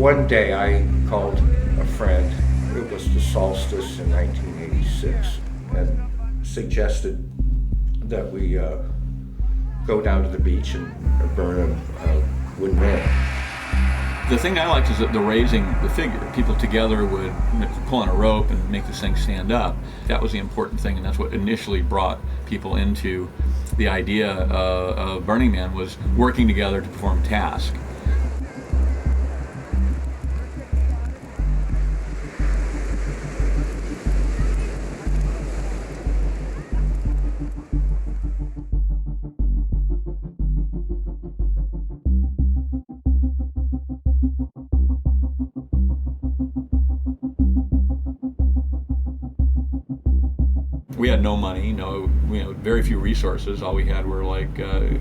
One day I called a friend, it was the solstice in 1986, and suggested that we go down to the beach and burn a wooden man. The thing I liked is that the raising the figure. People together would pull on a rope and make this thing stand up. That was the important thing, and that's what initially brought people into the idea of Burning Man, was working together to perform a task. We had no money, very few resources. All we had were like, a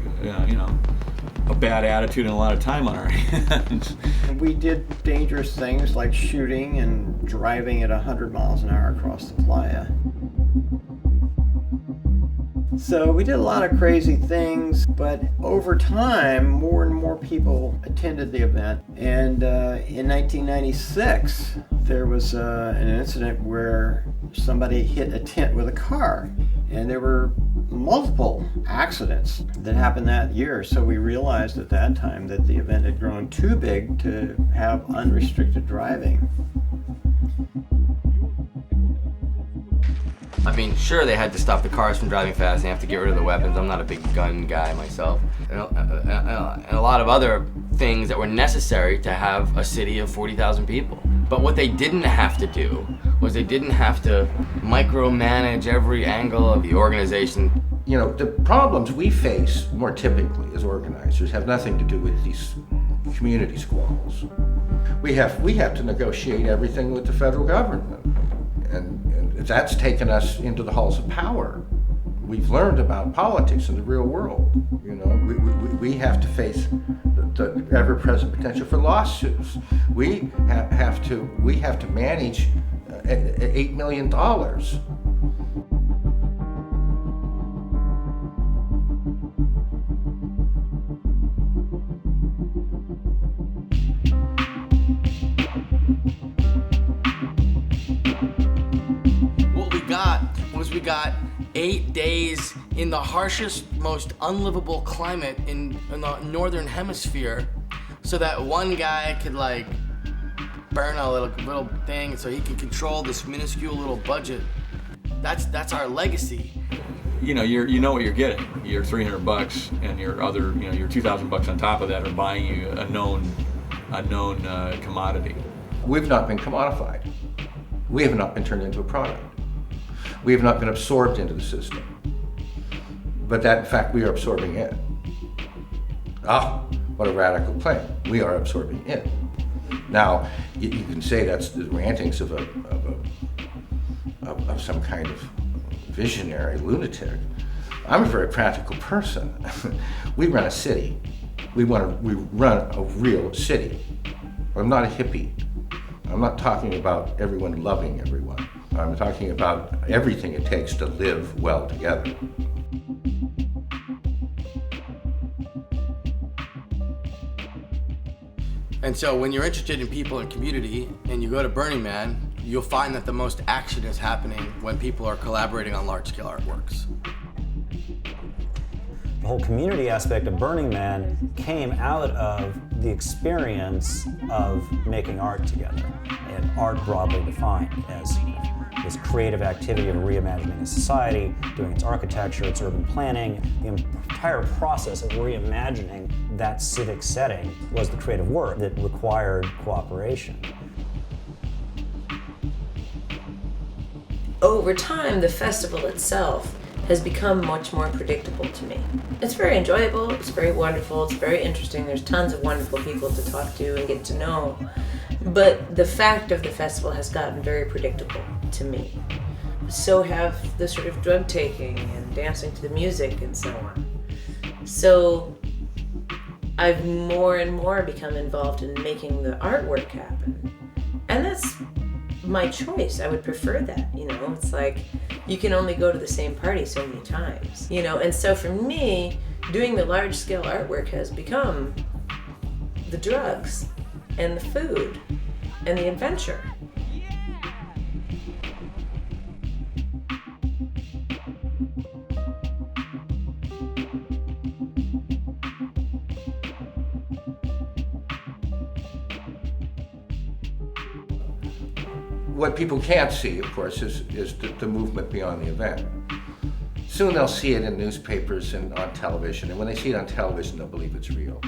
bad attitude and a lot of time on our hands. We did dangerous things like shooting and driving at 100 miles an hour across the playa. So we did a lot of crazy things, but over time, more and more people attended the event. And in 1996, there was an incident where somebody hit a tent with a car, and there were multiple accidents that happened that year. So we realized at that time that the event had grown too big to have unrestricted driving. I mean, sure, they had to stop the cars from driving fast and have to get rid of the weapons. I'm not a big gun guy myself. And a lot of other things that were necessary to have a city of 40,000 people. But what they didn't have to do was they didn't have to micromanage every angle of the organization. You know, the problems we face more typically as organizers have nothing to do with these community squabbles. We have to negotiate everything with the federal government. And that's taken us into the halls of power. We've learned about politics in the real world. You know, we have to face the ever-present potential for lawsuits. We have to manage $8 million. We got 8 days in the harshest, most unlivable climate in the northern hemisphere, so that one guy could like burn a little thing so he can control this minuscule little budget. That's our legacy. You know what you're getting. Your $300 and your other, your $2,000 on top of that are buying you a known commodity. We've not been commodified. We have not been turned into a product. We have not been absorbed into the system, but that, in fact, we are absorbing it. What a radical claim. We are absorbing it. Now, you can say that's the rantings of some kind of visionary lunatic. I'm a very practical person. We run a city. We run a real city. I'm not a hippie. I'm not talking about everyone loving everyone. I'm talking about everything it takes to live well together. And so when you're interested in people and community and you go to Burning Man, you'll find that the most action is happening when people are collaborating on large-scale artworks. The whole community aspect of Burning Man came out of the experience of making art together, and art broadly defined as this creative activity of reimagining a society, doing its architecture, its urban planning. The entire process of reimagining that civic setting was the creative work that required cooperation. Over time, the festival itself has become much more predictable to me. It's very enjoyable, it's very wonderful, it's very interesting. There's tons of wonderful people to talk to and get to know. But the fact of the festival has gotten very predictable to me. So have the sort of drug taking and dancing to the music and so on. So I've more and more become involved in making the artwork happen. And that's my choice. I would prefer that, It's like you can only go to the same party so many times, And so for me, doing the large scale artwork has become the drugs. and the food and the adventure. What people can't see, of course, is the movement beyond the event. Soon they'll see it in newspapers and on television, and when they see it on television, they'll believe it's real.